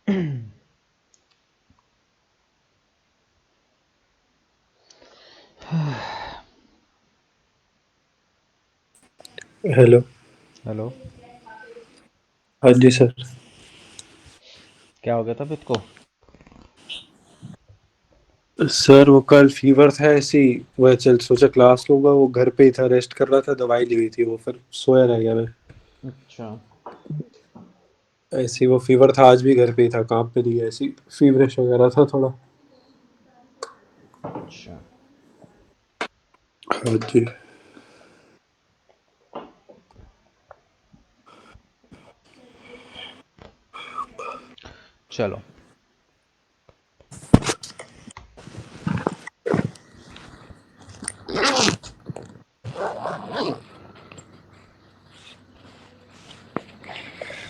Hello. Hello. हाँ जी sir. क्या हो गया तबीयत को? सर वो कल फीवर था ऐसी, वह चल सोचा क्लास लूंगा, वो घर पे ही था, रेस्ट कर रहा था, दवाई ली हुई थी, वो फिर सोया रह गया मैं। अच्छा। ऐसी वो फीवर था, आज भी घर पे ही था, काम पे नहीं गया, ऐसी फीवरिश वगैरह था थोड़ा। अच्छा। हाँ जी। चलो,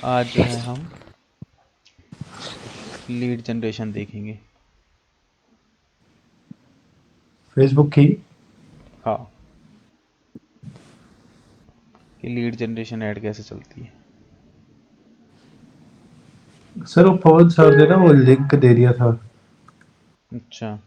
आज जो है हम लीड जनरेशन देखेंगे। फेसबुक की। हाँ, कि लीड जनरेशन ऐड कैसे चलती है। सर वो पवन सर ने ना वो लिंक दे दिया था। अच्छा।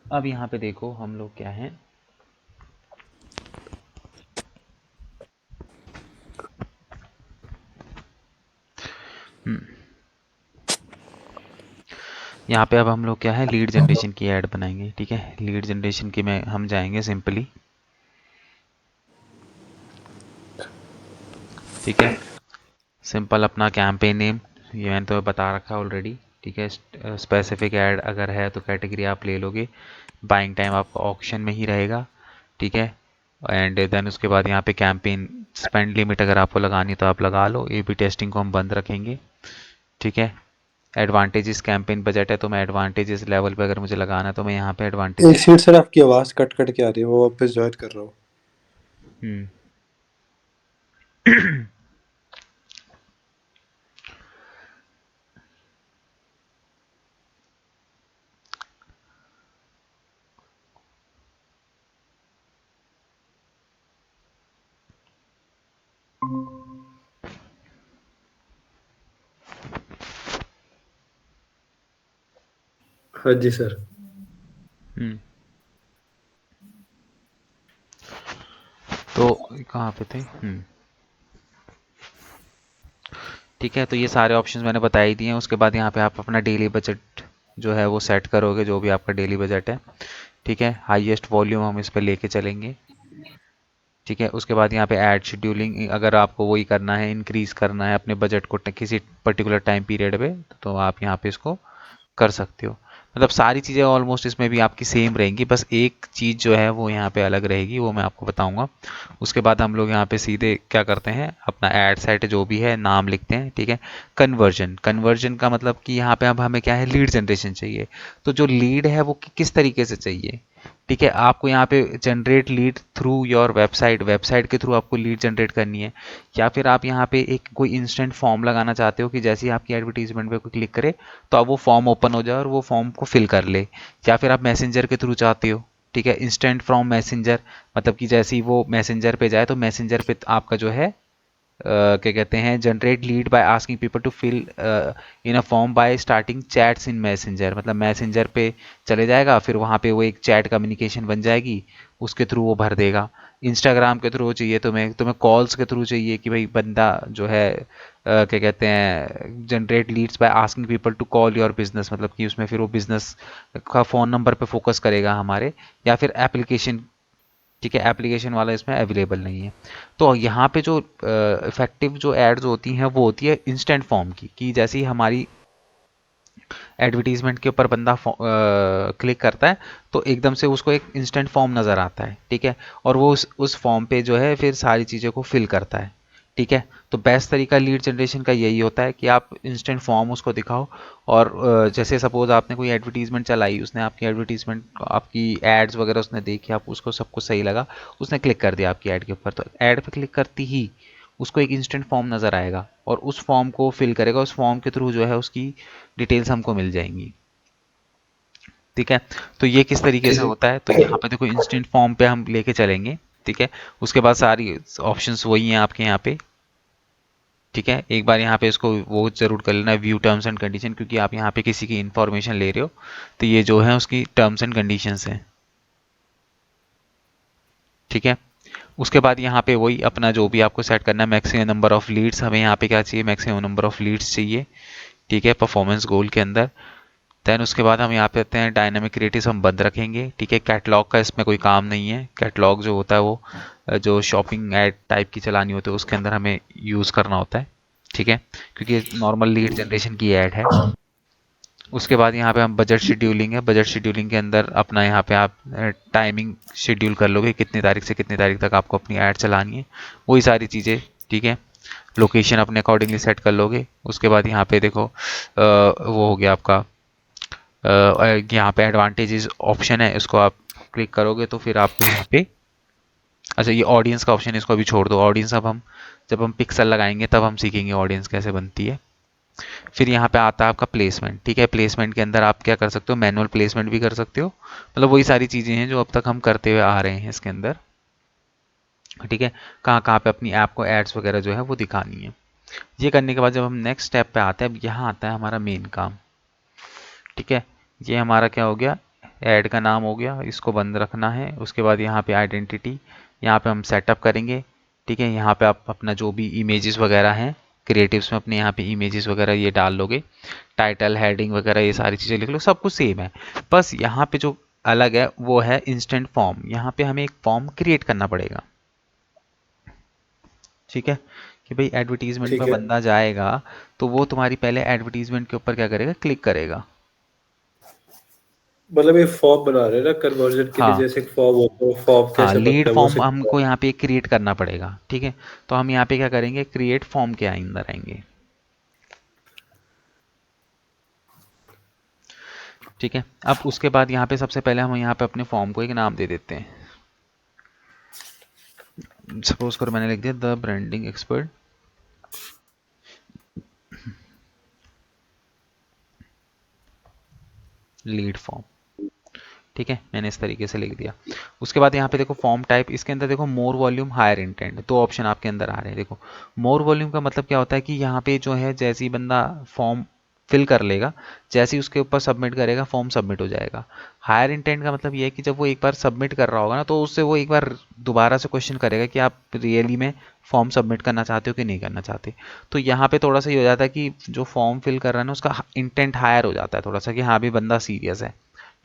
अब यहाँ पे देखो हम लोग क्या हैं। यहाँ पे अब हम लोग क्या है, लीड जनरेशन की ऐड बनाएंगे। ठीक है, लीड जनरेशन की में हम जाएंगे सिंपली। ठीक है, सिंपल अपना कैंपेन नेम, ये मैंने तो बता रखा है ऑलरेडी। ठीक है, स्पेसिफिक ऐड अगर है तो कैटेगरी आप ले लोगे। बाइंग टाइम आपका ऑक्शन में ही रहेगा। ठीक है, एंड देन उसके बाद यहाँ पे कैंपेन स्पेंड लिमिट अगर आपको लगानी तो आप लगा लो। ए बी टेस्टिंग को हम बंद रखेंगे। ठीक है, एडवांटेजेस कैंपेन बजट है तो मैं एडवांटेजेस लेवल पे अगर मुझे लगाना है तो मैं यहाँ पे एक एडवांटेजेस। सीट सर, आपकी आवाज़ कट कट के आ रही है, वो वापस ज्वाइन कर रहा हूँ। हम्म। हाँ जी सर। हम्म। तो कहाँ पे थे? ठीक है, तो ये सारे ऑप्शंस मैंने बता ही दिए हैं। उसके बाद यहाँ पे आप अपना डेली बजट जो है वो सेट करोगे, जो भी आपका डेली बजट है। ठीक है, हाईएस्ट वॉल्यूम हम इस पे लेके चलेंगे। ठीक है, उसके बाद यहाँ पे ऐड शेड्यूलिंग अगर आपको वही करना है, इंक्रीज करना है अपने बजट को किसी पर्टिकुलर टाइम पीरियड पे, तो आप यहाँ पे इसको कर सकते हो। मतलब सारी चीज़ें ऑलमोस्ट इसमें भी आपकी सेम रहेंगी, बस एक चीज़ जो है वो यहाँ पे अलग रहेगी, वो मैं आपको बताऊंगा। उसके बाद हम लोग यहाँ पे सीधे क्या करते हैं, अपना ऐड सेट जो भी है नाम लिखते हैं। ठीक है, कन्वर्जन, कन्वर्जन का मतलब कि यहाँ पे अब हमें क्या है, लीड जनरेशन चाहिए। तो जो लीड है वो किस तरीके से चाहिए। ठीक है, आपको यहाँ पे generate lead through your website, website के थ्रू आपको लीड जनरेट करनी है। या फिर आप यहाँ पे एक कोई इंस्टेंट फॉर्म लगाना चाहते हो कि जैसे ही आपकी एडवर्टीजमेंट पे कोई क्लिक करे तो अब वो फॉर्म ओपन हो जाए और वो फॉर्म को फिल कर ले। या फिर आप मैसेंजर के थ्रू चाहते हो। ठीक है, इंस्टेंट फ्रॉम मैसेंजर, मतलब कि जैसे ही वो मैसेंजर पे जाए तो मैसेंजर पे आपका जो है क्या कहते हैं, generate lead by asking people to fill in a form by starting chats in messenger, मतलब मैसेंजर पे चले जाएगा, फिर वहाँ पे वो एक चैट कम्युनिकेशन बन जाएगी, उसके थ्रू वो भर देगा। इंस्टाग्राम के थ्रू चाहिए, तुम्हें तुम्हें कॉल्स के थ्रू चाहिए कि भाई बंदा जो है क्या कहते हैं, generate leads by asking people to call your business, मतलब कि उसमें फिर वो बिजनेस का फ़ोन नंबर पे फोकस करेगा हमारे, या फिर एप्लीकेशन। ठीक है, एप्लीकेशन वाला इसमें अवेलेबल नहीं है। तो यहाँ पे जो इफेक्टिव जो एड्स होती हैं वो होती है इंस्टेंट फॉर्म की, कि जैसे ही हमारी एडवर्टीजमेंट के ऊपर बंदा क्लिक करता है तो एकदम से उसको एक इंस्टेंट फॉर्म नज़र आता है। ठीक है, और वो उस फॉर्म पे जो है फिर सारी चीज़ों को फिल करता है। ठीक है, तो बेस्ट तरीका लीड जनरेशन का यही होता है कि आप इंस्टेंट फॉर्म उसको दिखाओ, और जैसे सपोज आपने कोई एडवर्टीजमेंट चलाई, उसने आपकी एडवर्टीजमेंट, आपकी एड्स वगैरह उसने देखी, आप उसको सब कुछ सही लगा, उसने क्लिक कर दिया आपकी ऐड के ऊपर, तो ऐड पे क्लिक करती ही उसको एक इंस्टेंट फॉर्म नज़र आएगा और उस फॉर्म को फिल करेगा, उस फॉर्म के थ्रू जो है उसकी डिटेल्स हमको मिल जाएंगी। ठीक है, तो ये किस तरीके से ठीक होता है, तो यहाँ पे देखो इंस्टेंट फॉर्म पे हम लेके चलेंगे। ठीक है, उसके बाद सारी ऑप्शंस वही हैं आपके यहाँ पे। ठीक है, एक बार यहाँ पे इसको वो जरूर कर लेना, व्यू टर्म्स एंड कंडीशन, क्योंकि आप यहाँ पे किसी की इंफॉर्मेशन ले रहे हो, तो ये जो है उसकी टर्म्स एंड कंडीशंस हैं। ठीक है, उसके बाद यहाँ पे वही अपना जो भी आपको सेट करना है, मैक्सिमम नंबर ऑफ लीड्स, हमें यहाँ पे क्या चाहिए, मैक्सिमम नंबर ऑफ लीड्स चाहिए। ठीक है, परफॉर्मेंस गोल के अंदर। देन उसके बाद हम यहाँ पे आते हैं डायनामिक क्रिएटिव्स हम बंद रखेंगे। ठीक है, कैटलॉग का इसमें कोई काम नहीं है, कैटलॉग जो होता है वो जो शॉपिंग एड टाइप की चलानी होती है उसके अंदर हमें यूज़ करना होता है। ठीक है, क्योंकि नॉर्मल लीड जनरेशन की ऐड है। उसके बाद यहाँ पे हम बजट शेड्यूलिंग है, बजट शेड्यूलिंग के अंदर अपना यहाँ पे आप टाइमिंग शेड्यूल कर लोगे, कितनी तारीख से कितनी तारीख तक आपको अपनी ऐड चलानी है, वही सारी चीज़ें। ठीक है, लोकेशन अपने अकॉर्डिंगली सेट कर लोगे। उसके बाद यहाँ पे देखो वो हो गया आपका यहाँ पे एडवांटेजेस ऑप्शन है, इसको आप क्लिक करोगे तो फिर आपको यहाँ पे, अच्छा ये ऑडियंस का ऑप्शन है, इसको अभी छोड़ दो। ऑडियंस अब हम जब हम पिक्सल लगाएंगे तब हम सीखेंगे ऑडियंस कैसे बनती है। फिर यहाँ पे आता है आपका प्लेसमेंट। ठीक है, प्लेसमेंट के अंदर आप क्या कर सकते हो, मैनुअल प्लेसमेंट भी कर सकते हो, मतलब वही सारी चीज़ें हैं जो अब तक हम करते हुए आ रहे हैं इसके अंदर। ठीक है, कहाँ कहाँ पे अपनी ऐप को एड्स वगैरह जो है वो दिखानी है। ये करने के बाद जब हम नेक्स्ट स्टेप पे आते हैं, अब यहाँ आता है हमारा मेन काम। ठीक है, ये हमारा क्या हो गया, ऐड का नाम हो गया, इसको बंद रखना है। उसके बाद यहाँ पे आइडेंटिटी, यहाँ पे हम सेटअप करेंगे। ठीक है, यहाँ पे आप अपना जो भी इमेजेस वगैरह हैं क्रिएटिव्स में, अपने यहाँ पे इमेजेस वगैरह ये डाल लोगे, टाइटल हेडिंग वगैरह ये सारी चीज़ें लिख लो, सब कुछ सेम है। बस यहाँ पे जो अलग है वो है इंस्टेंट फॉर्म, यहाँ पे हमें एक फॉर्म क्रिएट करना पड़ेगा। ठीक है, कि भाई एडवर्टीजमेंट पे ठीक है। बंदा जाएगा तो वो तुम्हारी पहले एडवर्टीजमेंट के ऊपर क्या करेगा, क्लिक करेगा। मतलब ये फॉर्म बना रहे हैं ना कन्वर्जन के लिए, हाँ, जैसे एक फॉर्म होता है, फॉर्म हाँ कैसे लीड बनता है वो फॉर्म सिखा रहा हमको है। यहाँ पे क्रिएट करना पड़ेगा। ठीक है, तो हम यहाँ पे क्या करेंगे, क्रिएट फॉर्म के अंदर आएंगे। ठीक है, अब उसके बाद यहाँ पे सबसे पहले हम यहाँ पे अपने फॉर्म को एक नाम दे देते हैं। सपोज करो मैंने लिख दिया the branding expert lead form. ठीक है, मैंने इस तरीके से लिख दिया। उसके बाद यहाँ पे देखो फॉर्म टाइप, इसके अंदर देखो मोर वॉल्यूम हायर इंटेंट, दो ऑप्शन आपके अंदर आ रहे हैं। देखो मोर वॉल्यूम का मतलब क्या होता है कि यहाँ पे जो है जैसे ही बंदा फॉर्म फिल कर लेगा, जैसे ही उसके ऊपर सबमिट करेगा फॉर्म सबमिट हो जाएगा। हायर इंटेंट का मतलब ये है कि जब वो एक बार सबमिट कर रहा होगा ना, तो उससे वो एक बार दोबारा से क्वेश्चन करेगा कि आप रियली में फॉर्म सबमिट करना चाहते हो कि नहीं करना चाहते। तो यहाँ पे थोड़ा सा ये हो जाता है कि जो फॉर्म फिल कर रहा है ना उसका इंटेंट हायर हो जाता है थोड़ा सा, कि हाँ भी बंदा सीरियस है।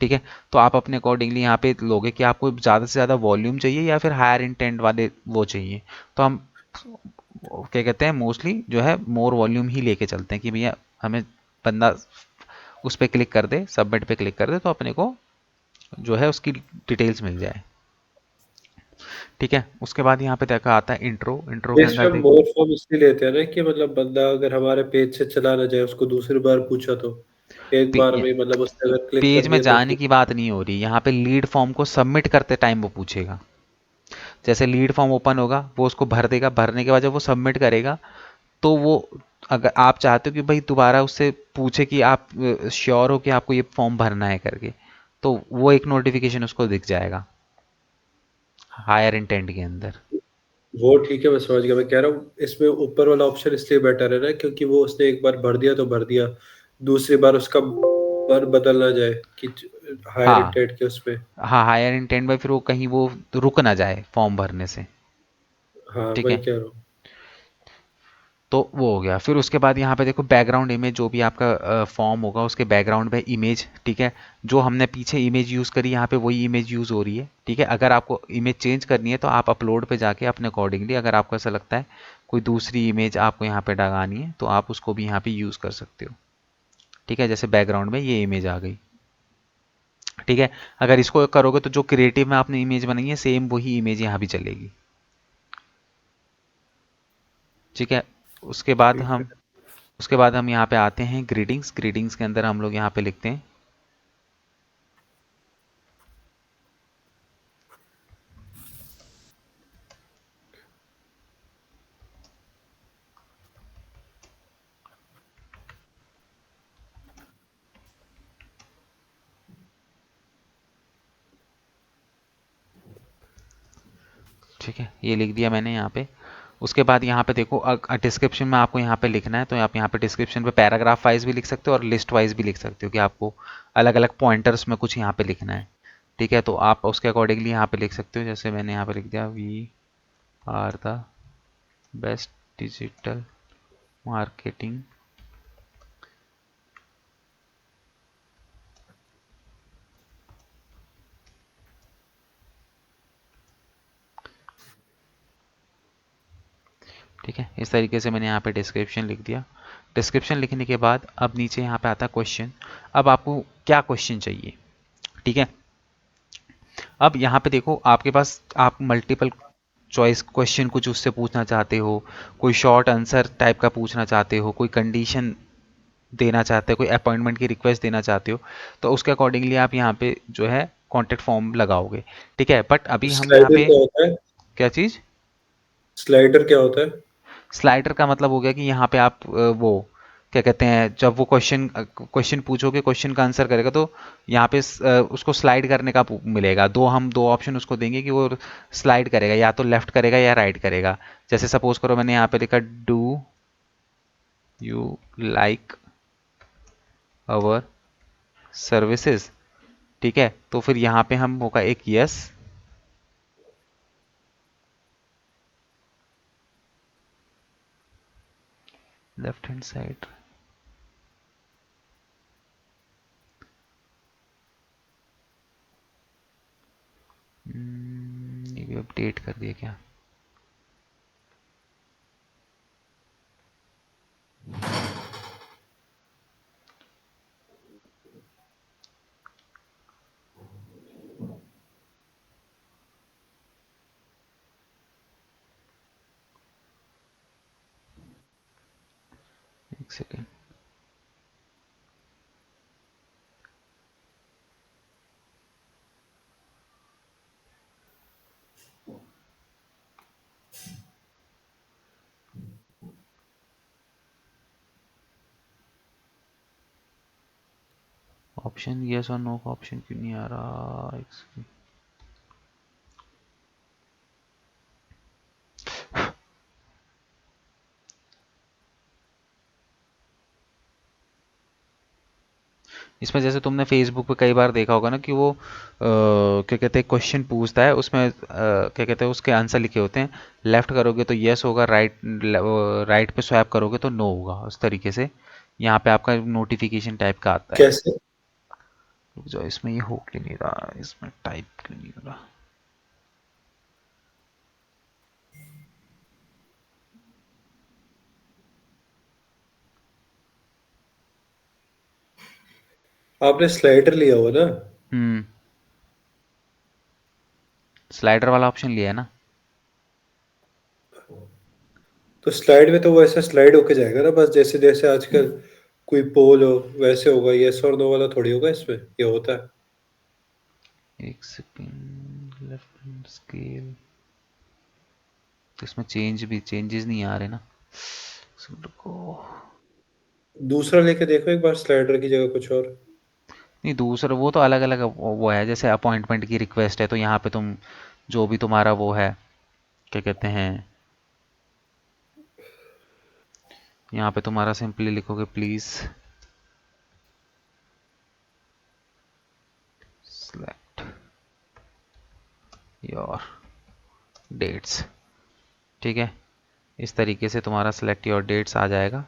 ठीक है, तो आप अपने अकॉर्डिंगली यहाँ पे लोगे कि आपको ज़्यादा से ज़्यादा वॉल्यूम चाहिए या फिर हायर इंटेंट वाले वो चाहिए। तो हम क्या कहते हैं, मोस्टली जो है मोर वॉल्यूम ही लेके चलते हैं कि भैया हमें बंदा उस पर क्लिक कर दे, सबमिट पे क्लिक कर दे, तो अपने को जो है उसकी डिटेल्स मिल जाए। ठीक है, उसके बाद यहाँ पे देखा आता है इंट्रो। इंट्रो के इसमें अंदर हम देख, मोर फॉर्म इसलिए लेते हैं ना कि मतलब बंदा अगर हमारे पेज से चला ना जाए, उसको दूसरी बार पूछा तो एक बार में मतलब उसने अगर क्लिक पेज कर में दिया तो जाने ठीक। की बात नहीं हो रही, यहाँ पे लीड फॉर्म को सबमिट करते टाइम वो पूछेगा। जैसे लीड फॉर्म ओपन होगा वो उसको भर देगा, भरने के बाद जब वो सबमिट करेगा तो वो, अगर आप चाहते हो कि भाई दोबारा उससे पूछे कि आप श्योर हो कि आपको ये फॉर्म भरना है करके, तो वो एक नोटिफिकेशन उसको दिख जाएगा हायर इंटेंट के अंदर। वो ठीक है, मैं समझ गया। मैं कह रहा हूँ इसमें ऊपर वाला ऑप्शन इसलिए बेटर है ना, क्योंकि वो उसने एक बार भर दिया तो भर दिया, दूसरी बार उसका और बदल ना जाए कि हायर हाँ इंटेंट के उस पे। हाँ, हायर इंटेंट में फिर वो कहीं वो रुक ना जाए फॉर्म भरने से। हाँ ठीक वही है, कह रहा हूँ। तो वो हो गया। फिर उसके बाद यहाँ पे देखो बैकग्राउंड इमेज, जो भी आपका फॉर्म होगा उसके बैकग्राउंड में इमेज, ठीक है, जो हमने पीछे इमेज यूज़ करी यहाँ पे वही इमेज यूज़ हो रही है। ठीक है, अगर आपको इमेज चेंज करनी है तो आप अपलोड पे जाके अपने अकॉर्डिंगली, अगर आपको ऐसा लगता है कोई दूसरी इमेज आपको यहाँ पे लगानी है तो आप उसको भी यहाँ पे यूज़ कर सकते हो। ठीक है, जैसे बैकग्राउंड में ये इमेज आ गई। ठीक है, अगर इसको करोगे तो जो क्रिएटिव में आपने इमेज बनाई है सेम वही इमेज यहाँ भी चलेगी। ठीक है, उसके बाद ठीक है। हम उसके बाद हम यहाँ पे आते हैं ग्रीटिंग्स। ग्रीटिंग्स के अंदर हम लोग यहाँ पे लिखते हैं, ठीक है, ये लिख दिया मैंने यहाँ पे। उसके बाद यहाँ पे देखो डिस्क्रिप्शन में आपको यहाँ पे लिखना है तो आप यहाँ पे डिस्क्रिप्शन पे पैराग्राफ वाइज भी लिख सकते हो और लिस्ट वाइज भी लिख सकते हो कि आपको अलग अलग पॉइंटर्स में कुछ यहाँ पे लिखना है। ठीक है, तो आप उसके अकॉर्डिंगली यहाँ पे लिख सकते हो, जैसे मैंने यहाँ पे लिख दिया, we are the best digital marketing. ठीक है, इस तरीके से मैंने यहाँ पे डिस्क्रिप्शन लिख दिया। डिस्क्रिप्शन लिखने के बाद अब नीचे यहाँ पे आता है क्वेश्चन। अब आपको क्या क्वेश्चन चाहिए? ठीक है, अब यहाँ पे देखो आपके पास आप मल्टीपल चॉइस क्वेश्चन कुछ उससे पूछना चाहते हो, कोई शॉर्ट आंसर टाइप का पूछना चाहते हो, कोई कंडीशन देना चाहते हो, कोई अपॉइंटमेंट की रिक्वेस्ट देना चाहते हो, तो उसके अकॉर्डिंगली आप यहाँ पे जो है कॉन्टेक्ट फॉर्म लगाओगे। ठीक है, बट अभी हम यहाँ स्लाइडर पे क्या होता है? क्या चीज़? स्लाइडर क्या होता है? स्लाइडर का मतलब हो गया कि यहाँ पे आप वो क्या कहते हैं, जब वो क्वेश्चन क्वेश्चन पूछोगे, क्वेश्चन का आंसर करेगा तो यहाँ पे उसको स्लाइड करने का मिलेगा। हम दो ऑप्शन उसको देंगे कि वो स्लाइड करेगा, या तो लेफ्ट करेगा या राइट करेगा। जैसे सपोज करो मैंने यहाँ पे लिखा, do you like our services. ठीक है, तो फिर यहाँ पे हम होगा एक यस, लेफ्ट हैंड साइड। ये भी अपडेट कर दिया क्या? एक सेकेंड। ऑप्शन यस और नो का ऑप्शन क्यों नहीं आ रहा? एक सेकेंड। इसमें जैसे तुमने फेसबुक पे कई बार देखा होगा ना कि वो क्या कहते हैं, क्वेश्चन पूछता है, उसमें क्या कहते हैं उसके आंसर लिखे होते हैं। लेफ्ट करोगे तो यस होगा, राइट राइट पे स्वैप करोगे तो नो होगा। उस तरीके से यहाँ पे आपका नोटिफिकेशन टाइप का आता है। कैसे? रुक जाओ, इसमें ये हो क्यों नहीं रहा, इसमें टाइप क्यों नहीं हो रहा? आपने स्लाइडर लिया हुआ ना? हम्म, स्लाइडर वाला ऑप्शन लिया है ना। तो स्लाइड में तो वो ऐसा स्लाइड होके जाएगा ना, बस जैसे जैसे आजकल कोई पोल हो वैसे होगा। यस और नो वाला थोड़ी होगा इसमें, ये होता है। एक सेकेंड, लेफ्ट स्केल, तो इसमें चेंजेस नहीं आ रहे ना। रुको। दूसरा लेके देखो एक बार, स्लाइडर की जगह कुछ और। नहीं, दूसरा वो तो अलग अलग वो है। जैसे अपॉइंटमेंट की रिक्वेस्ट है तो यहाँ पे तुम जो भी तुम्हारा वो है, क्या कहते हैं, यहाँ पे तुम्हारा सिंपली लिखोगे प्लीज़ select your dates। ठीक है, इस तरीके से तुम्हारा select your dates आ जाएगा।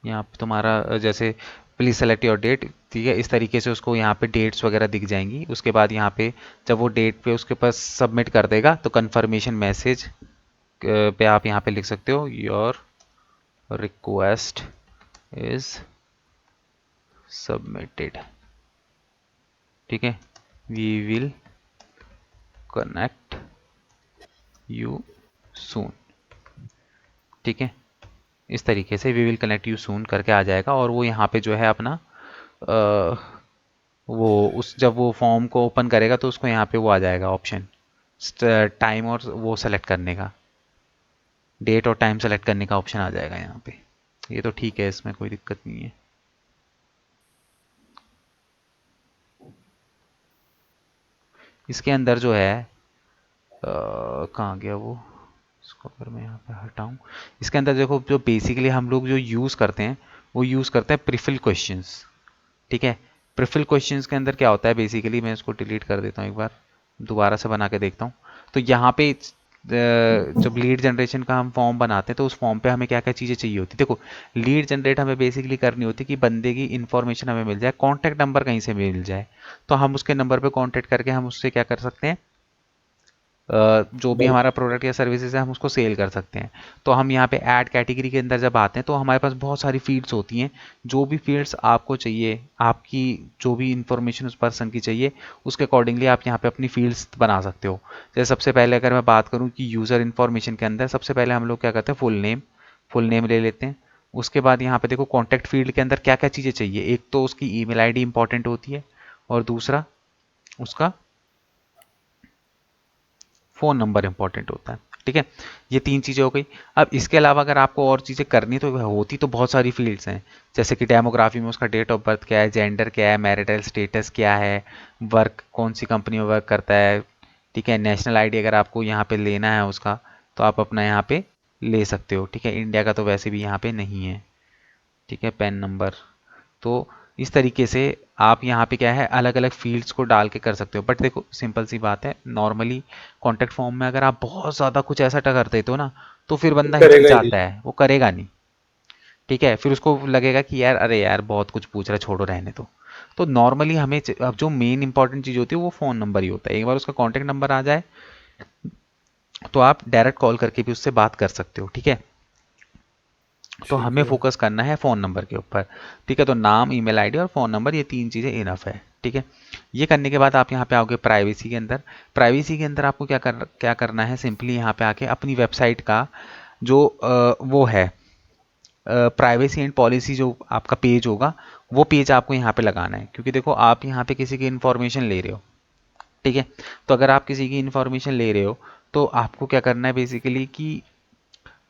यहाँ पे तुम्हारा जैसे प्लीज़ सेलेक्ट योर डेट, ठीक है, इस तरीके से उसको यहाँ पे डेट्स वगैरह दिख जाएंगी। उसके बाद यहाँ पे जब वो डेट पे उसके पास सबमिट कर देगा तो कंफर्मेशन मैसेज पे आप यहाँ पे लिख सकते हो योर रिक्वेस्ट इज सबमिटेड। ठीक है, we will connect you soon. ठीक है, इस तरीके से we will connect you soon करके आ जाएगा और वो यहाँ पे जो है अपना वो उस जब वो फॉर्म को ओपन करेगा तो उसको यहाँ पे वो आ जाएगा ऑप्शन टाइम और वो सेलेक्ट करने का, डेट और टाइम सेलेक्ट करने का ऑप्शन आ जाएगा यहाँ पे। ये तो ठीक है, इसमें कोई दिक्कत नहीं है। इसके अंदर जो है कहाँ गया वो, इसको अगर मैं यहाँ पे हटाऊँ, इसके अंदर देखो जो बेसिकली हम लोग जो यूज़ करते हैं वो यूज़ करते हैं प्रीफिल क्वेश्चंस। ठीक है, प्रीफिल क्वेश्चंस के अंदर क्या होता है बेसिकली, मैं इसको डिलीट कर देता हूँ, एक बार दोबारा से बना के देखता हूँ। तो यहाँ पे जब लीड जनरेशन का हम फॉर्म बनाते हैं तो उस फॉर्म पे हमें क्या क्या चीज़ें चाहिए होती है। देखो, लीड जनरेट हमें बेसिकली करनी होती है कि बंदे की इन्फॉर्मेशन हमें मिल जाए, कॉन्टैक्ट नंबर कहीं से मिल जाए, तो हम उसके नंबर पे कॉन्टैक्ट करके हम उससे क्या कर सकते हैं, जो भी हमारा प्रोडक्ट या सर्विसेज है हम उसको सेल कर सकते हैं। तो हम यहाँ पे ऐड कैटेगरी के अंदर जब आते हैं तो हमारे पास बहुत सारी फील्ड्स होती हैं। जो भी फील्ड्स आपको चाहिए, आपकी जो भी इंफॉर्मेशन उस पर्सन की चाहिए, उसके अकॉर्डिंगली आप यहाँ पे अपनी फील्ड्स बना सकते हो। जैसे सबसे पहले अगर मैं बात करूँ कि यूज़र इन्फॉर्मेशन के अंदर सबसे पहले हम लोग क्या करते हैं, फुल नेम ले लेते हैं। उसके बाद यहाँ पे देखो कॉन्टैक्ट फील्ड के अंदर क्या क्या चीज़ें चाहिए, एक तो उसकी ईमेल आईडी इंपॉर्टेंट होती है और दूसरा उसका फ़ोन नंबर इंपॉर्टेंट होता है। ठीक है, ये तीन चीज़ें हो गई। अब इसके अलावा अगर आपको और चीज़ें करनी तो होती तो बहुत सारी फील्ड्स हैं, जैसे कि डेमोग्राफी में उसका डेट ऑफ बर्थ क्या है, जेंडर क्या है, मैरिटल स्टेटस क्या है, वर्क कौन सी कंपनी में वर्क करता है। ठीक है, नेशनल आईडी अगर आपको यहाँ पे लेना है उसका तो आप अपना यहाँ पे ले सकते हो। ठीक है, इंडिया का तो वैसे भी यहाँ पे नहीं है। ठीक है, पैन नंबर। तो इस तरीके से आप यहाँ पे क्या है अलग अलग फील्ड्स को डाल के कर सकते हो। बट देखो सिंपल सी बात है, नॉर्मली कॉन्टैक्ट फॉर्म में अगर आप बहुत ज़्यादा कुछ ऐसा कर देते हो ना तो फिर बंदा करेगा ही नहीं। हिचकिचाता है, वो करेगा नहीं। ठीक है, फिर उसको लगेगा कि यार अरे यार बहुत कुछ पूछ रहा है, छोड़ो रहने दो। तो नॉर्मली हमें अब जो मेन इंपॉर्टेंट चीज़ होती है वो फ़ोन नंबर ही होता है। एक बार उसका कॉन्टैक्ट नंबर आ जाए तो आप डायरेक्ट कॉल करके भी उससे बात कर सकते हो। ठीक है, तो ठीक हमें है। फोकस करना है फ़ोन नंबर के ऊपर। ठीक है, तो नाम, ईमेल आईडी और फ़ोन नंबर, ये तीन चीज़ें इनफ है। ठीक है, ये करने के बाद आप यहाँ पे आओगे प्राइवेसी के अंदर। प्राइवेसी के अंदर आपको क्या करना है, सिंपली यहाँ पे आके अपनी वेबसाइट का जो वो है प्राइवेसी एंड पॉलिसी, जो आपका पेज होगा वो पेज आपको यहाँ पे लगाना है। क्योंकि देखो आप यहाँ पे किसी की इन्फॉर्मेशन ले रहे हो। ठीक है, तो अगर आप किसी की इन्फॉर्मेशन ले रहे हो तो आपको क्या करना है बेसिकली कि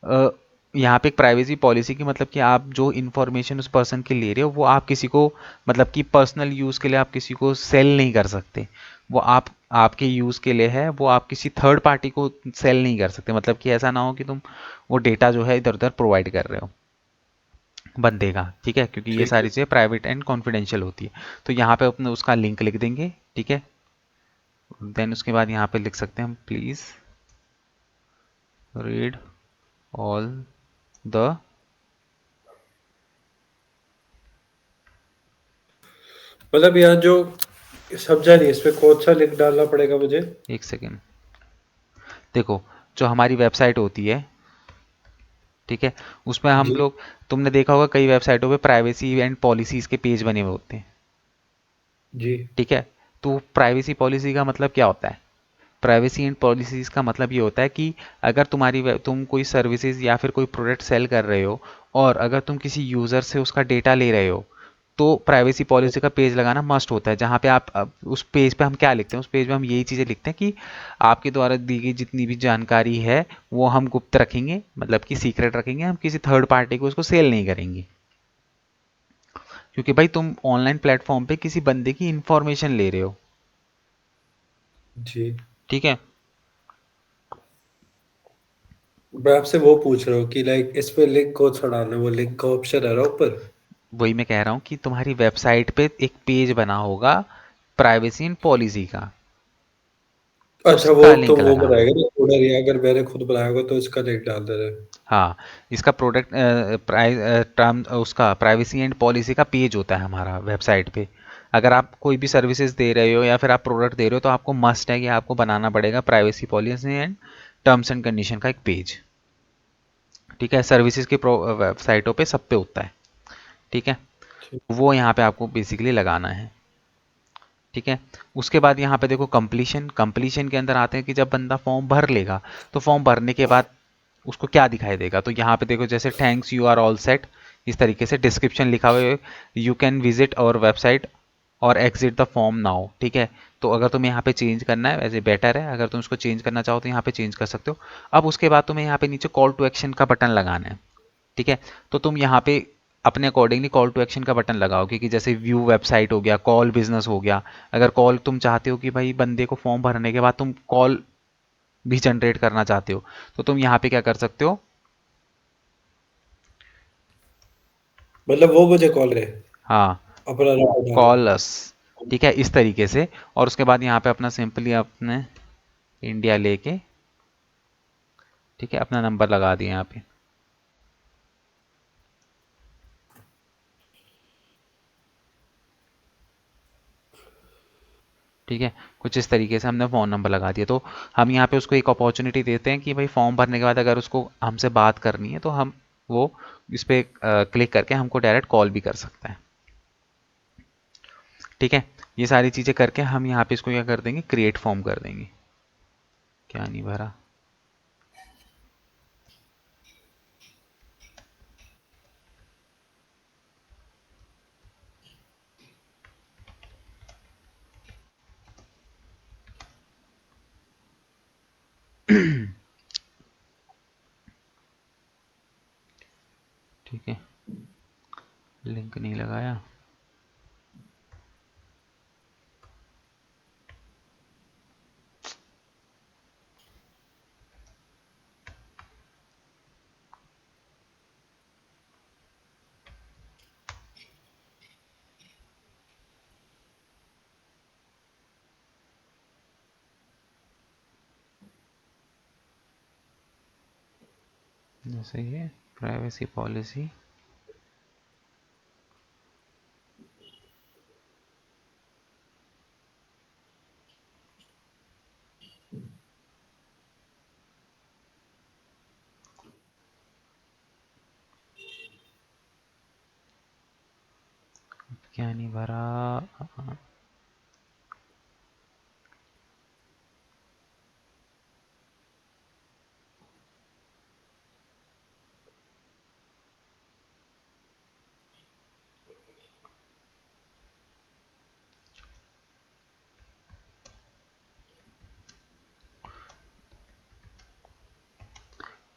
अ, यहाँ पे एक प्राइवेसी पॉलिसी की मतलब कि आप जो इन्फॉर्मेशन उस पर्सन की ले रहे हो वो आप किसी को, मतलब कि पर्सनल यूज़ के लिए आप किसी को सेल नहीं कर सकते। वो आपके यूज़ के लिए है, वो आप किसी थर्ड पार्टी को सेल नहीं कर सकते। मतलब कि ऐसा ना हो कि तुम वो डेटा जो है इधर उधर प्रोवाइड कर रहे हो बंदे का। ठीक है, क्योंकि ये ठीक सारी है। चीज़ें प्राइवेट एंड कॉन्फिडेंशियल होती है। तो यहाँ पे अपने उसका लिंक लिख देंगे। ठीक है, देन उसके बाद यहाँ पे लिख सकते हैं हम प्लीज़ रीड ऑल द, मतलब यहाँ जो समझा नहीं, इसमें कौन सा लिंक डालना पड़ेगा मुझे? एक सेकेंड, देखो जो हमारी वेबसाइट होती है, ठीक है, उसमें हम जी। लोग, तुमने देखा होगा कई वेबसाइटों पे प्राइवेसी एंड पॉलिसीज़ के पेज बने हुए होते हैं। जी। ठीक है, तो प्राइवेसी पॉलिसी का मतलब क्या होता है, प्राइवेसी एंड पॉलिसीज़ का मतलब ये होता है कि अगर तुम कोई सर्विसेज या फिर कोई प्रोडक्ट सेल कर रहे हो और अगर तुम किसी यूज़र से उसका डेटा ले रहे हो तो प्राइवेसी पॉलिसी का पेज लगाना मस्ट होता है। जहाँ पे आप अब उस पेज पे हम क्या लिखते हैं, उस पेज पे हम यही चीज़ें लिखते हैं कि आपके द्वारा दी गई जितनी भी जानकारी है वो हम गुप्त रखेंगे, मतलब कि सीक्रेट रखेंगे, हम किसी थर्ड पार्टी को उसको सेल नहीं करेंगे। क्योंकि भाई तुम ऑनलाइन प्लेटफॉर्म पे किसी बंदे की इंफॉर्मेशन ले रहे हो। जी। ठीक है। मैं आपसे वो पूछ रहा हूँ कि लाइक इस पे लिंक कौन सा डालना है, वो लिंक का ऑप्शन है ना ऊपर? वही मैं कह रहा हूँ कि तुम्हारी वेबसाइट पे एक पेज बना होगा प्राइवेसी एंड पॉलिसी का, अच्छा, वो उसका तो लिंक वो लगाना। बनाएगा ना कोडर, या अगर मैंने खुद बनाया होगा तो इसका लिंक डाल दे रहे हैं। हाँ, इसका प्रोडक्ट टर्म उसका प्राइवेसी एंड पॉलिसी का पेज होता है हमारा वेबसाइट पे। अगर आप कोई भी सर्विसेज दे रहे हो या फिर आप प्रोडक्ट दे रहे हो तो आपको मस्ट है कि आपको बनाना पड़ेगा privacy policy and terms and condition का एक पेज। ठीक है, सर्विसेज की वेबसाइटों पे सब पे होता है। ठीक है, ठीक। वो यहाँ पे आपको बेसिकली लगाना है। ठीक है, उसके बाद यहाँ पे देखो कंप्लीशन, कंप्लीशन के अंदर आते हैं कि जब बंदा फॉर्म भर लेगा तो फॉर्म भरने के बाद उसको क्या दिखाई देगा। तो यहाँ पे देखो जैसे thanks you are all set, इस तरीके से डिस्क्रिप्शन लिखा हुआ है, you can visit our website और एग्जिट द फॉर्म नाउ। ठीक है, तो अगर तुम्हें यहाँ पे चेंज करना है वैसे बेटर है, अगर तुम उसको चेंज करना चाहो तो यहाँ पे चेंज कर सकते हो। अब उसके बाद तुम्हें यहाँ पे नीचे कॉल टू एक्शन का बटन लगाना है। ठीक है, तो तुम यहाँ पे अपने अकॉर्डिंगली कॉल टू एक्शन का बटन लगाओगे कि जैसे व्यू वेबसाइट हो गया, कॉल बिजनेस हो गया। अगर कॉल तुम चाहते हो कि भाई बंदे को फॉर्म भरने के बाद तुम कॉल भी जनरेट करना चाहते हो तो तुम यहाँ पे क्या कर सकते हो। मतलब वो मुझे कॉल करे, हाँ, अपना नंबर डालूं? कॉल अस। ठीक है, इस तरीके से। और उसके बाद यहाँ पे अपना सिंपली अपने इंडिया लेके, ठीक है, अपना नंबर लगा दिया यहाँ पे। ठीक है, कुछ इस तरीके से हमने फ़ोन नंबर लगा दिया। तो हम यहाँ पे उसको एक अपॉर्चुनिटी देते हैं कि भाई फॉर्म भरने के बाद अगर उसको हमसे बात करनी है तो हम वो इस पर क्लिक करके हमको डायरेक्ट कॉल भी कर सकता है। ठीक है, ये सारी चीज़ें करके हम यहाँ पे इसको क्या कर देंगे, क्रिएट फॉर्म कर देंगे। क्या नहीं भरा। ठीक है, लिंक नहीं लगाया। जैसे ये प्राइवेसी पॉलिसी, क्या नहीं भरा।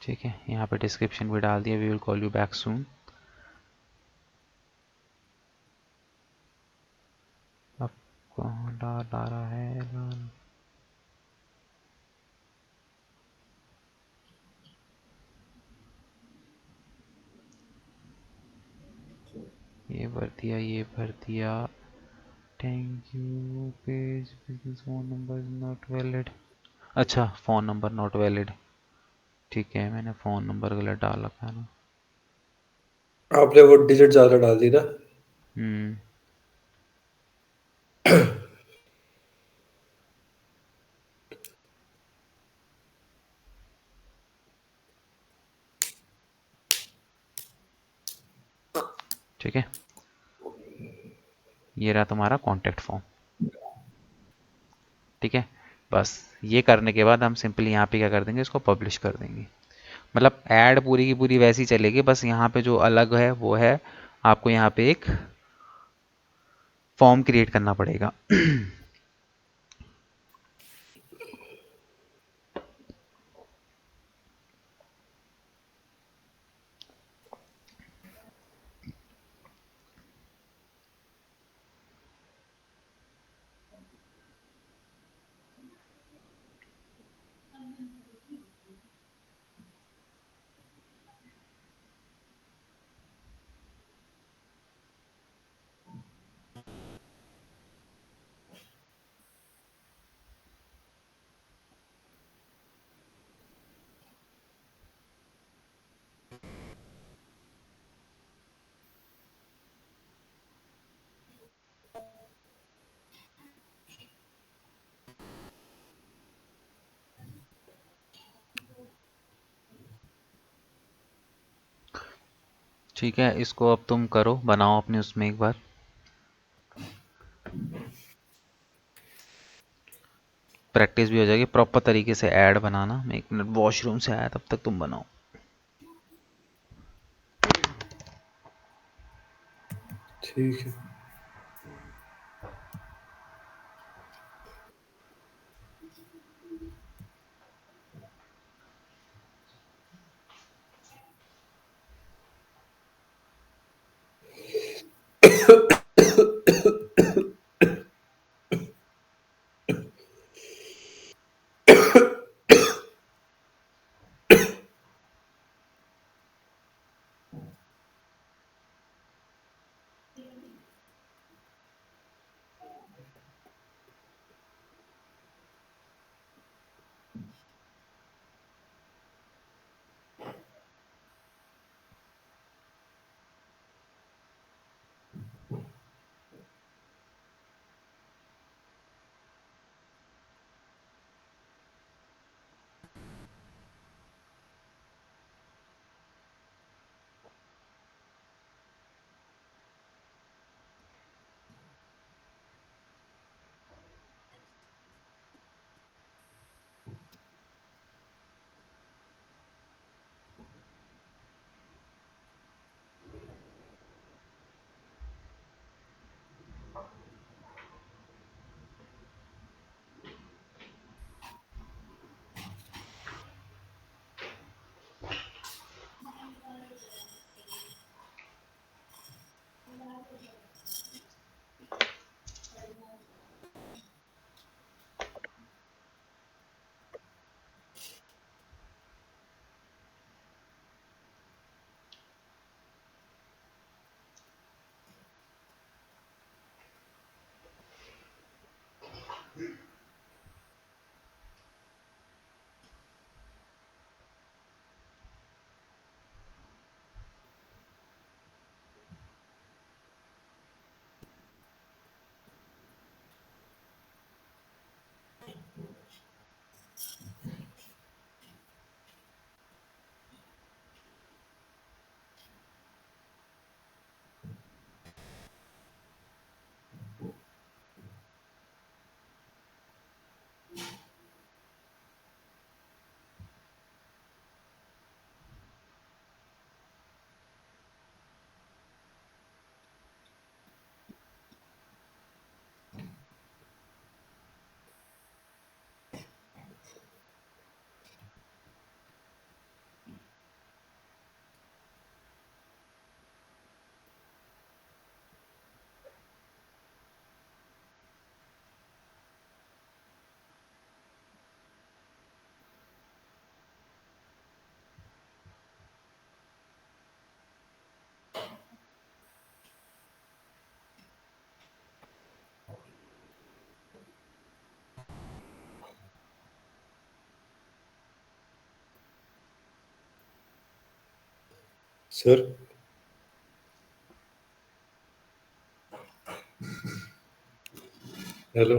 ठीक है, यहाँ पे डिस्क्रिप्शन भी डाल दिया, we will call you back soon. अब कौन डाल रहा है। ये भर दिया, ये भर दिया। Thank you page business phone number not valid. अच्छा, फ़ोन नंबर नॉट वैलिड। ठीक है, मैंने फ़ोन नंबर गलत डाल रखा है ना। आपने वो डिजिट ज्यादा डाल दी ना? हम्म। ठीक है, ये रहा तुम्हारा कॉन्टैक्ट फॉर्म। ठीक है, बस ये करने के बाद हम सिंपली यहाँ पे क्या कर देंगे, इसको पब्लिश कर देंगे। मतलब ऐड पूरी की पूरी वैसी चलेगी, बस यहाँ पे जो अलग है वो है, आपको यहाँ पे एक फॉर्म क्रिएट करना पड़ेगा। ठीक है, इसको अब तुम करो, बनाओ अपने उसमें एक बार। प्रैक्टिस भी हो जाएगी प्रॉपर तरीके से ऐड बनाना। मैं 1 मिनट वॉशरूम से आया, तब तक तुम बनाओ। ठीक है। सर। हेलो।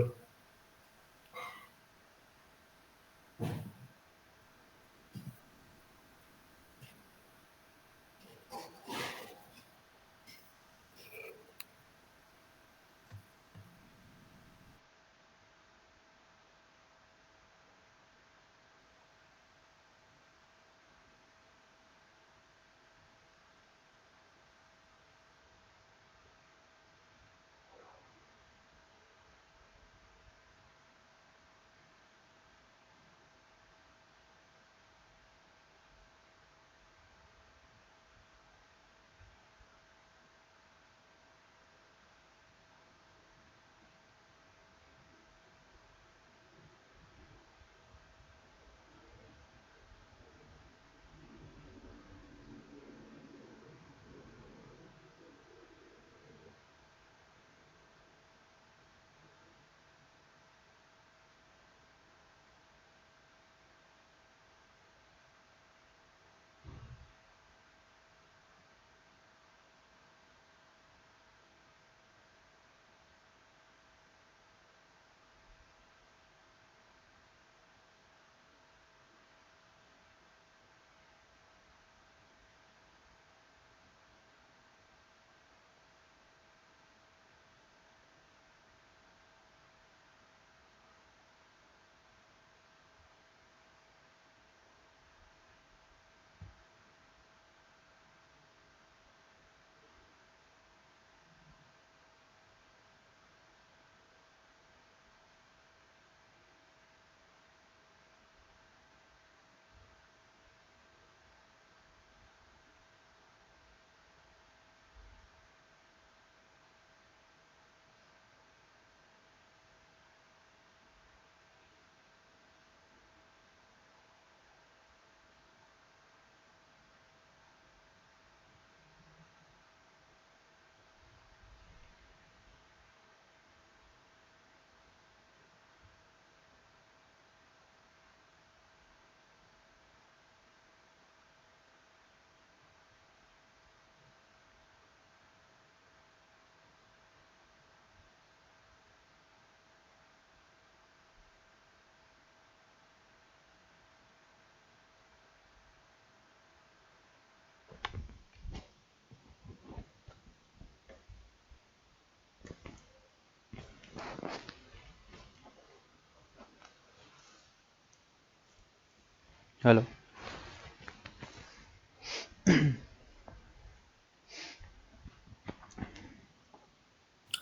हेलो।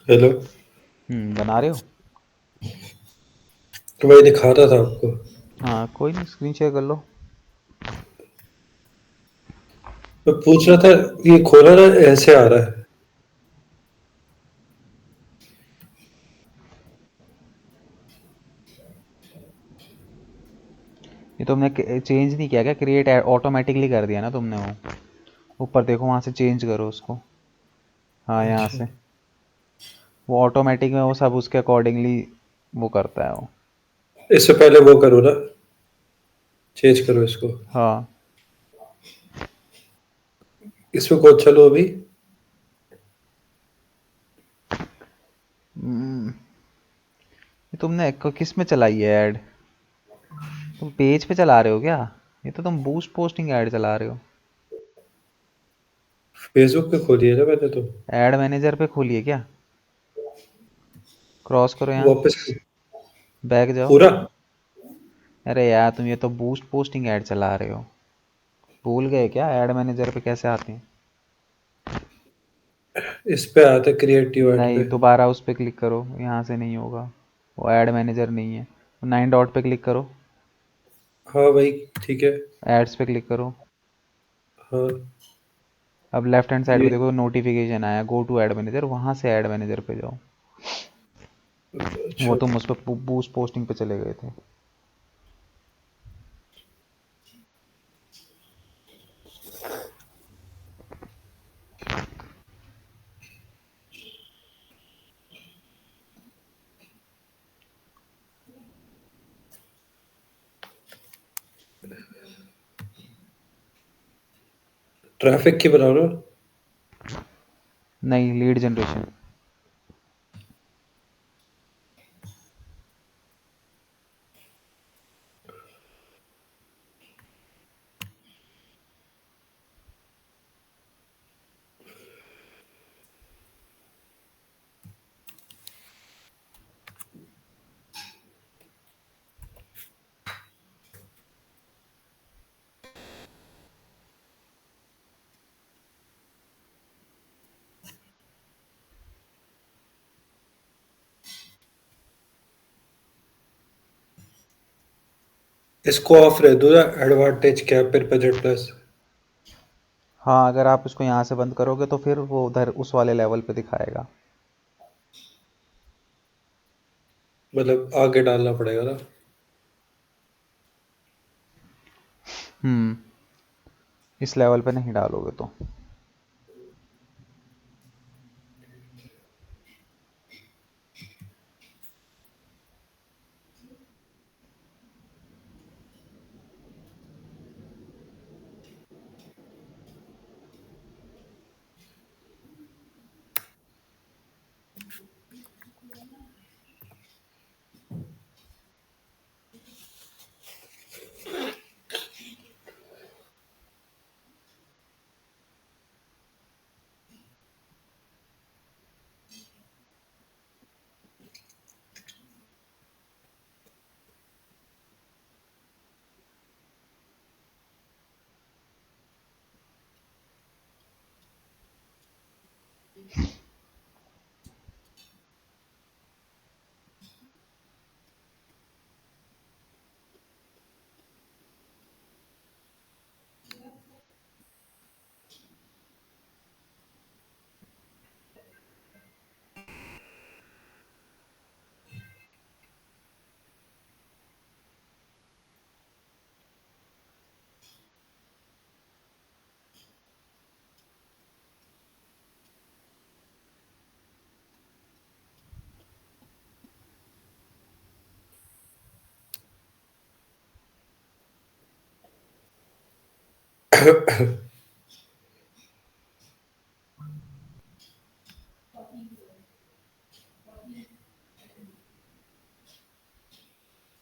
हेलो। बना रहे हो? तो मैं दिखा रहा था आपको। हाँ कोई नहीं, स्क्रीन शेयर कर लो। मैं पूछ रहा था, ये खोला ना, ऐसे आ रहा है। ये तुमने चेंज नहीं किया क्या? क्रिएट ऑटोमेटिकली कर दिया ना तुमने वो? ऊपर देखो, वहाँ से चेंज करो उसको। हाँ यहाँ अच्छा, से। वो ऑटोमेटिक में वो सब उसके अकॉर्डिंगली वो करता है वो। इससे पहले वो करो ना, चेंज करो इसको। हाँ। इसमें कौन सा लो अभी? हम्म, ये तुमने किस में चलाई है ऐड? तुम पेज पे चला रहे हो क्या? ये तो तुम बूस्ट पोस्टिंग ऐड चला रहे हो। फेसबुक पे खोली है ना मैंने तो। ऐड मैनेजर पे खोलिए क्या? क्रॉस करो यहाँ। वापस बैक जाओ। पूरा। अरे यार, तुम ये तो बूस्ट पोस्टिंग ऐड चला रहे हो। भूल गए क्या ऐड मैनेजर पे कैसे आते हैं? इस पे आया था क्रिएटिव आर्ट नहीं, पे। दोबारा उस पर क्लिक करो, यहाँ से नहीं होगा। वो ऐड मैनेजर नहीं है। 9 डॉट पे क्लिक करो। हाँ भाई, ठीक है। एड्स पे क्लिक करो। हाँ। अब लेफ्ट हैंड साइड पे ये देखो, नोटिफिकेशन आया गो टू ऐड मैनेजर, वहाँ से ऐड मैनेजर पे जाओ। वो अच्छा। तुम उस पर बूस्ट पोस्टिंग पे चले गए थे। ट्रैफिक की बना रहा। नहीं, लीड जनरेशन। इसको ऑफ रह दो ना, एडवांटेज कैप फिर बजट प्लस। हाँ, अगर आप इसको यहाँ से बंद करोगे तो फिर वो उधर उस वाले लेवल पे दिखाएगा। मतलब आगे डालना पड़ेगा ना। हम्म। इस लेवल पे नहीं डालोगे तो।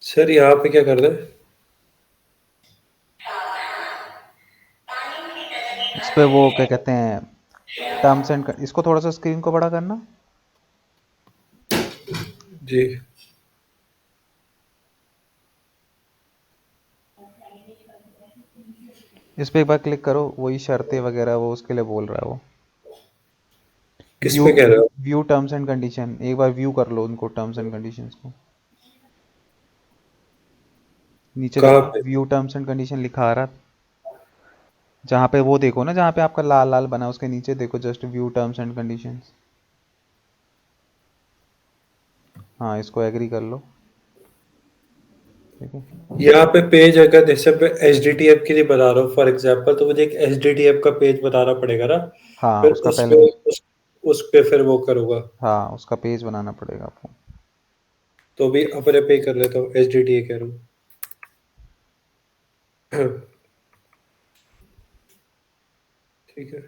सर यहाँ पे क्या कर रहे हैं? इस पे वो क्या कहते हैं, टर्म्स एंड, इसको थोड़ा सा स्क्रीन को बड़ा करना। जी। इस पे एक बार क्लिक करो, वही शर्तें वगैरह वो उसके लिए बोल रहा है वो। किस व्यू पे कह रहे हो? व्यू टर्म्स एंड कंडीशन, एक बार व्यू कर लो उनको, टर्म्स एंड कंडीशंस को। नीचे कहाँ देखो पे? व्यू टर्म्स एंड कंडीशन लिखा आ रहा, जहाँ पे वो देखो ना, जहाँ पे आपका लाल लाल बना उसके नीचे देखो just view terms and conditions. हाँ, इसको एग्री कर लो। ठीक है। यहाँ पे पेज, अगर जैसे मैं एच डी टी एफ के लिए बना रहा हूँ फॉर एग्जाम्पल, तो मुझे एक एच डी टी एफ का पेज बनाना पड़ेगा ना? हाँ, फिर उसका उस पहले पे उस पे फिर वो करूँगा। हाँ, उसका पेज बनाना पड़ेगा आपको। तो भी अपने पे ही कर लेता हूँ, एच डी टी ए कह रहा हूँ। ठीक है।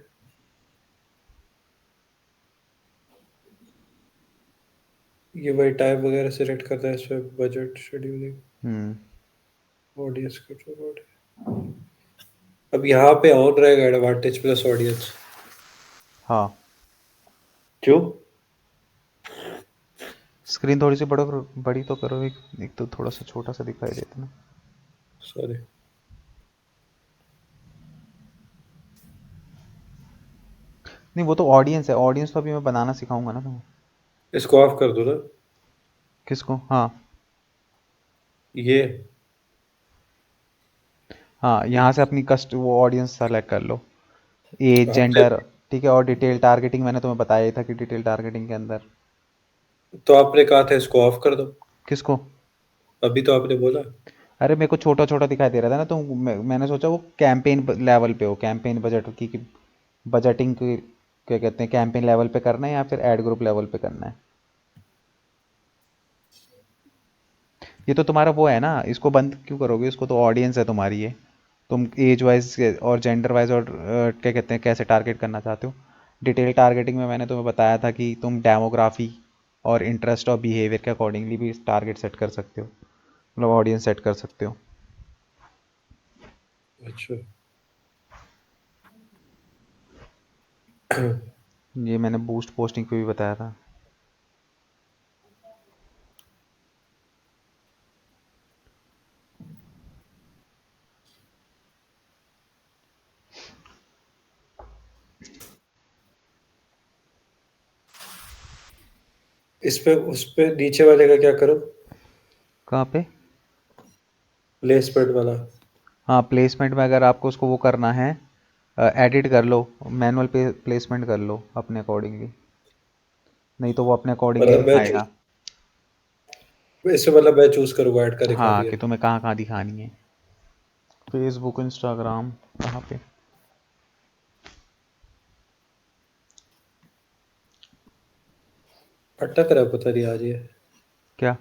ये वही टाइम वगैरह सेलेक्ट करना है इसमें, budget scheduling, hmm. Audience control. अब यहाँ पे ऑन रहेगा एडवांटेज प्लस ऑडियंस। हाँ, क्यों? स्क्रीन थोड़ी सी बड़ी तो करो, एक तो थोड़ा सा छोटा सा दिखाई देता ना। सॉरी। नहीं, वो तो ऑडियंस है, ऑडियंस तो अभी मैं बनाना सिखाऊंगा ना तुम्हें। इसको ऑफ कर दो ना। किसको? हाँ। ये हाँ, यहाँ से अपनी कस्ट वो ऑडियंस सेलेक्ट कर लो, एज, आपने, जेंडर। ठीक है, और डिटेल टारगेटिंग मैंने तुम्हें बताया ही था कि डिटेल टारगेटिंग के अंदर। तो आपने कहा था इसको ऑफ कर दो। किसको? अभी तो आपने बोला। अरे मेरे को छोटा छोटा दिखाई दे रहा था ना, तो मैंने सोचा वो कैंपेन लेवल पे हो, कैंपेन बजट की बजटिंग की, क्या कहते हैं, कैंपेन लेवल पे करना है या फिर एड ग्रुप लेवल पे करना है। ये तो तुम्हारा वो है ना, इसको बंद क्यों करोगे? इसको तो ऑडियंस है तुम्हारी ये। तुम एज वाइज और जेंडर वाइज और क्या कहते हैं कैसे टारगेट करना चाहते हो। डिटेल टारगेटिंग में मैंने तुम्हें बताया था कि तुम डेमोग्राफी और इंटरेस्ट और बिहेवियर के अकॉर्डिंगली भी टारगेट सेट कर सकते हो, मतलब ऑडियंस सेट कर सकते हो। अच्छा। ये मैंने बूस्ट पोस्टिंग पे भी बताया था। इस पे उस पे नीचे वाले का क्या करूं? कहाँ पे? प्लेसमेंट वाला। हाँ, प्लेसमेंट में अगर आपको उसको वो करना है, एडिट कर लो, मैनुअल प्लेसमेंट कर लो अपने अकॉर्डिंगली, नहीं तो वो अपने अकॉर्डिंगली मतलब मैं चूज, दिखाएगा। इससे मतलब मैं चूज करूंगा ऐड का दिखा हाँ, दिया। कि तुम्हें कहाँ कहाँ दिखानी है। फेसबुक, इंस्टाग्राम, कहाँ पे? अटक रहा है, पता नहीं आज ये क्या?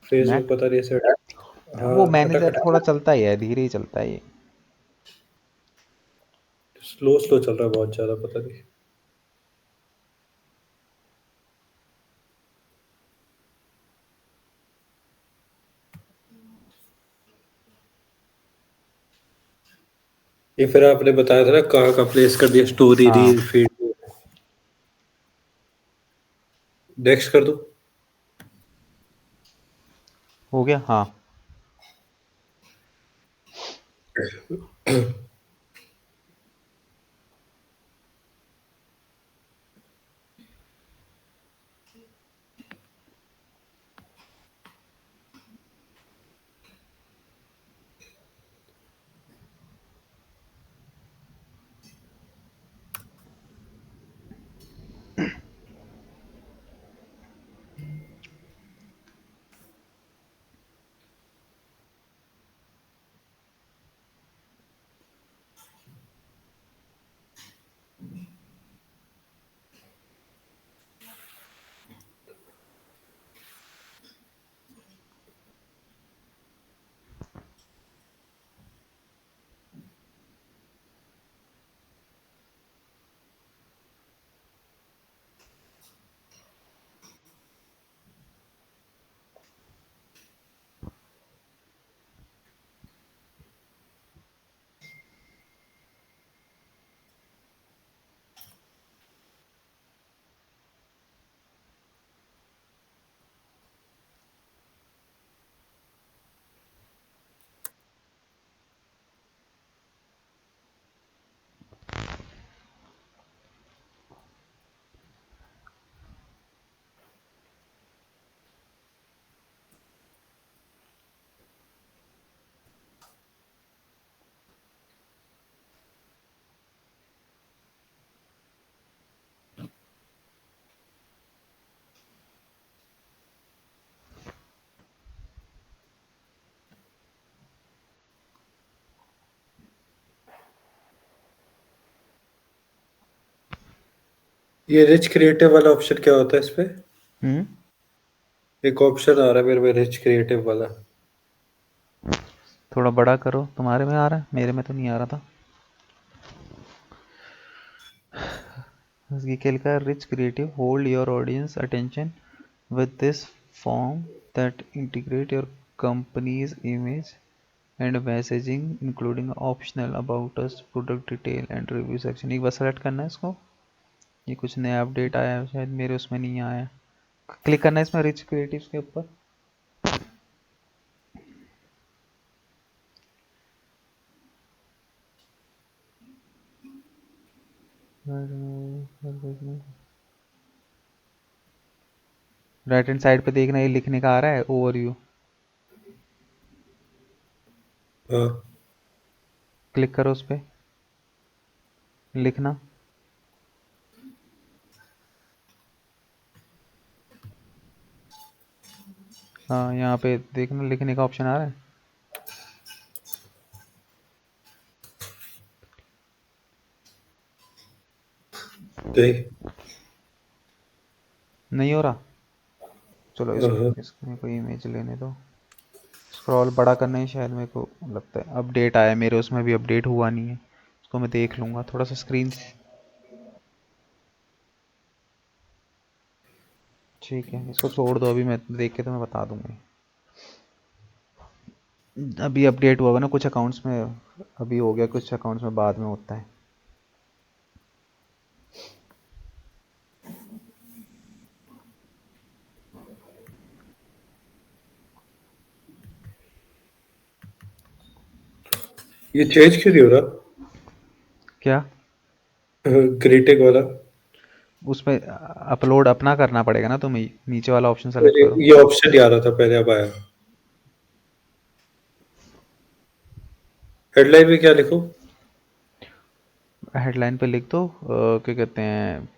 Facebook, net? पता नहीं ऐसे। हाँ। वो अटक मैनेजर थोड़ा अटक चलता ही है, धीरे ही चलता है ये। स्लो स्लो चल रहा है बहुत ज्यादा, पता नहीं। ये फिर आपने बताया था ना कहाँ का प्लेस कर दिया, स्टोरी, हाँ, रील, फीड। नेक्स्ट कर दूं? हो गया, हाँ। ये रिच क्रिएटिव वाला ऑप्शन क्या होता है इसमें? हम्म। एक ऑप्शन आ रहा है मेरे में रिच क्रिएटिव वाला। थोड़ा बड़ा करो, तुम्हारे में आ रहा है, मेरे में तो नहीं आ रहा था। ये क्या लिखा है, rich creative hold your audience attention with this form that integrate your company's image and messaging including optional about us product detail and review section। एक बार सेलेक्ट करना है इसको। ये कुछ नया अपडेट आया है शायद, मेरे उसमें नहीं आया। क्लिक करना है इसमें रिच क्रिएटिव्स के ऊपर। राइट हैंड साइड पे देखना, ये लिखने का आ रहा है ओवरव्यू। हाँ। क्लिक करो उस पर, लिखना। हाँ यहाँ पे देखना, लिखने का ऑप्शन आ रहा है। देख। नहीं हो रहा। चलो हाँ हाँ। इसमें कोई इमेज लेने दो। स्क्रॉल बड़ा करना ही शायद, मेरे को लगता है अपडेट आया, मेरे उसमें भी अपडेट हुआ नहीं है। इसको मैं देख लूँगा थोड़ा सा स्क्रीन। ठीक है, इसको छोड़ दो, अभी मैं देख के तुम्हें बता दूंगी। अभी अपडेट हुआ होगा ना कुछ अकाउंट्स में, अभी हो गया, कुछ अकाउंट्स में बाद में होता है। ये चेंज क्यों नहीं हो रहा? क्या? ग्रीटिंग वाला। उसमें अपलोड अपना करना पड़ेगा ना तुम्हें, नीचे वाला ऑप्शन सेलेक्ट करो। ये ऑप्शन नहीं आ रहा था पहले, अब आया। हेडलाइन में क्या लिखूं? हेडलाइन पे लिख दो क्या कहते हैं,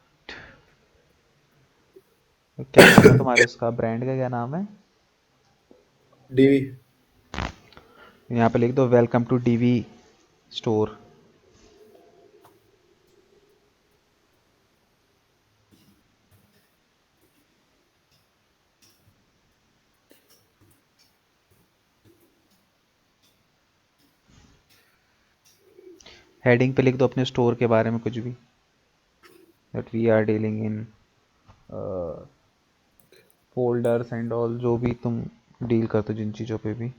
क्या नाम है तुम्हारे उसका, ब्रांड का क्या नाम है? डीवी। यहाँ पे लिख दो welcome to DV store. Heading पे लिख दो अपने स्टोर के बारे में कुछ भी, that we are dealing in folders and all, जो भी तुम डील करते हो जिन चीज़ों पे भी।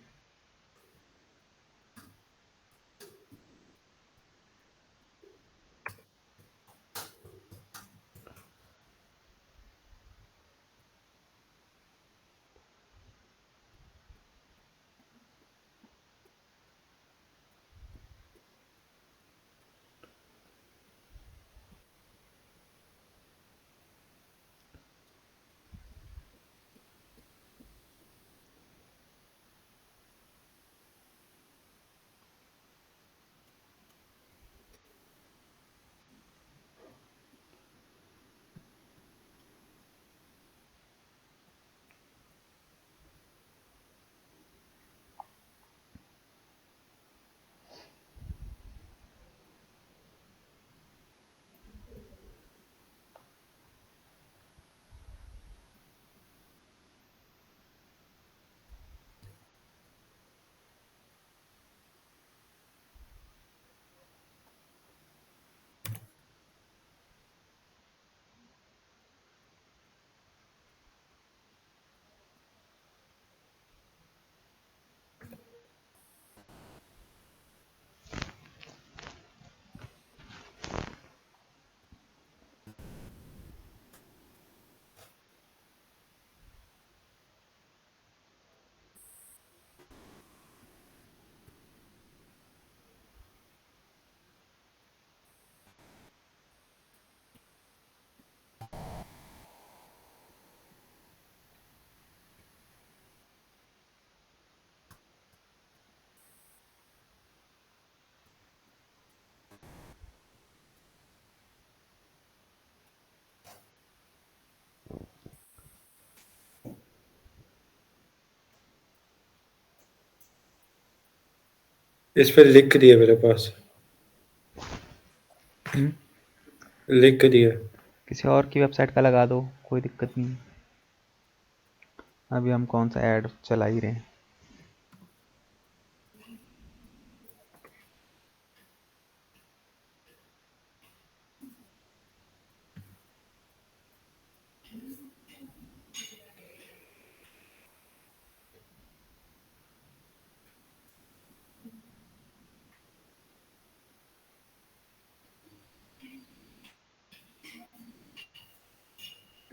इस पे लिख दिया मेरे पास। हम्म। लिख दिया। किसी और की वेबसाइट का लगा दो, कोई दिक्कत नहीं। अभी हम कौन सा ऐड चला ही रहे हैं।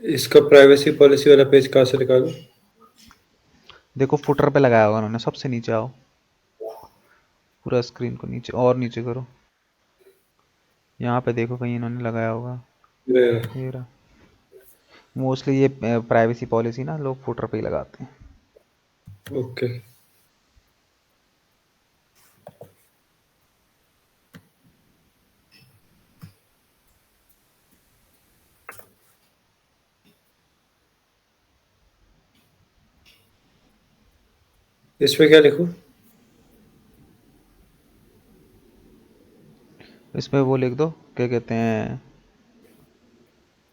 इसका प्राइवेसी पॉलिसी वाला पेज कहाँ से निकालूं? देखो फुटर पे लगाया होगा उन्होंने, सबसे नीचे आओ, पूरा स्क्रीन को नीचे और नीचे करो, यहाँ पे देखो कहीं इन्होंने लगाया होगा। ये ये रहा। मोस्टली ये प्राइवेसी पॉलिसी ना लोग फुटर पे ही लगाते हैं। ओके। इसमें क्या लिखूं? इसमें वो लिख दो, क्या कहते हैं,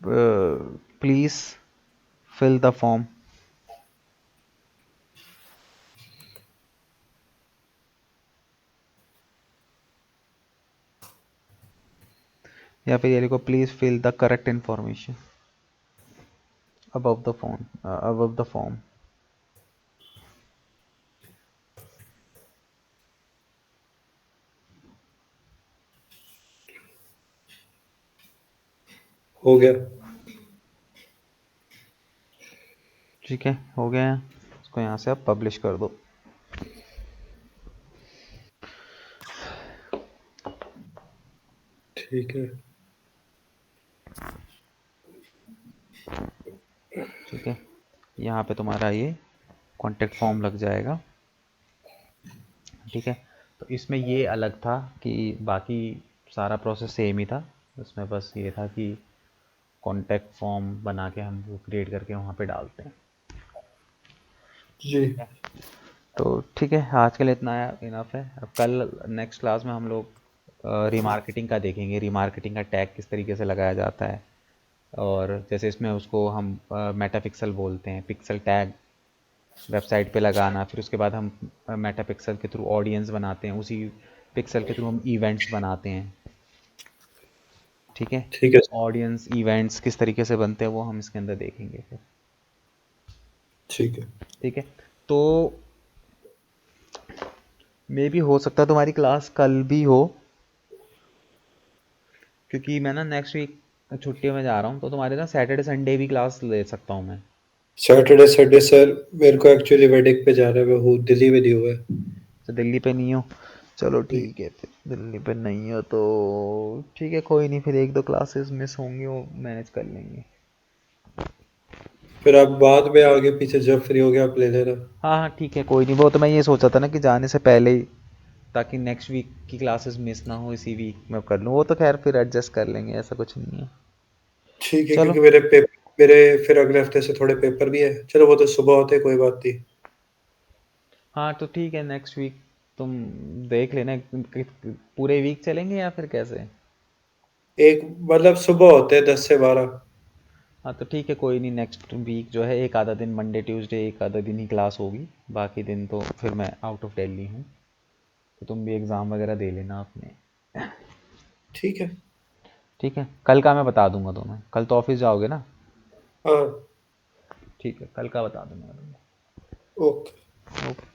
प्लीज फिल द फॉर्म, या फिर ये लिखो please fill the correct information above the phone, above the form। हो गया। ठीक है, हो गया है। इसको यहाँ से आप पब्लिश कर दो। ठीक है। ठीक है, यहाँ पे तुम्हारा ये कॉन्टेक्ट फॉर्म लग जाएगा। ठीक है, तो इसमें ये अलग था कि बाकी सारा प्रोसेस सेम ही था। उसमें बस ये था कि कॉन्टेक्ट फॉर्म बना के हम वो क्रिएट करके वहाँ पे डालते हैं। जी। ठीक है, तो ठीक है, आज के लिए इतना इनफ है। अब कल नेक्स्ट क्लास में हम लोग रिमार्केटिंग का देखेंगे, रिमार्केटिंग का टैग किस तरीके से लगाया जाता है। और जैसे इसमें उसको हम मेटापिक्सल बोलते हैं, पिक्सल टैग वेबसाइट पे लगाना, फिर उसके बाद हम मेटापिक्सल के थ्रू ऑडियंस बनाते हैं, उसी पिक्सल के थ्रू हम इवेंट्स बनाते हैं। ठीक है, ठीक है। ऑडियंस इवेंट्स किस तरीके से बनते हैं वो हम इसके अंदर देखेंगे फिर। ठीक है। ठीक है, तो मे भी हो सकता है तुम्हारी क्लास कल भी हो, क्योंकि मैं ना नेक्स्ट वीक छुट्टियों में जा रहा हूँ, तो तुम्हारे ना सैटरडे संडे भी क्लास ले सकता हूँ मैं। सैटरडे संडे सर मेरे को एक्चुअली वेडिंग पे जाना है, मैं हूँ दिल्ली में नहीं हुआ है। तो दिल्ली पे नहीं हो, चलो नहीं। ठीक है, फिर दिल्ली पे नहीं हो तो ठीक है, कोई नहीं, फिर एक दो क्लासेस मिस होंगी, वो मैनेज कर लेंगे। फिर आप बाद में आगे पीछे जब फ्री हो गया आप ले लेना। हाँ हाँ ठीक है, कोई नहीं, वो तो मैं ये सोचा था ना कि जाने से पहले ही, ताकि नेक्स्ट वीक की क्लासेस मिस ना हो, इसी वीक में कर लूँ, वो तो खैर फिर एडजस्ट कर लेंगे, ऐसा कुछ नहीं है। ठीक है, चलो, क्योंकि मेरे फिर अगले हफ्ते से थोड़े पेपर भी है। चलो वो तो सुबह होते हैं, कोई बात नहीं। हाँ तो ठीक है, नेक्स्ट वीक तुम देख लेना पूरे वीक चलेंगे या फिर कैसे। एक मतलब सुबह होते हैं 10 से 12। हाँ तो ठीक है, कोई नहीं, नेक्स्ट वीक जो है एक आधा दिन मंडे ट्यूसडे एक आधा दिन ही क्लास होगी, बाकी दिन तो फिर मैं आउट ऑफ दिल्ली हूँ, तो तुम भी एग्ज़ाम वगैरह दे लेना अपने। ठीक है। ठीक है, कल का मैं बता दूंगा तुम्हें, कल तो ऑफिस जाओगे ना। हाँ। ठीक है, कल का बता दूंगा तुम्हें। ओके। ओके।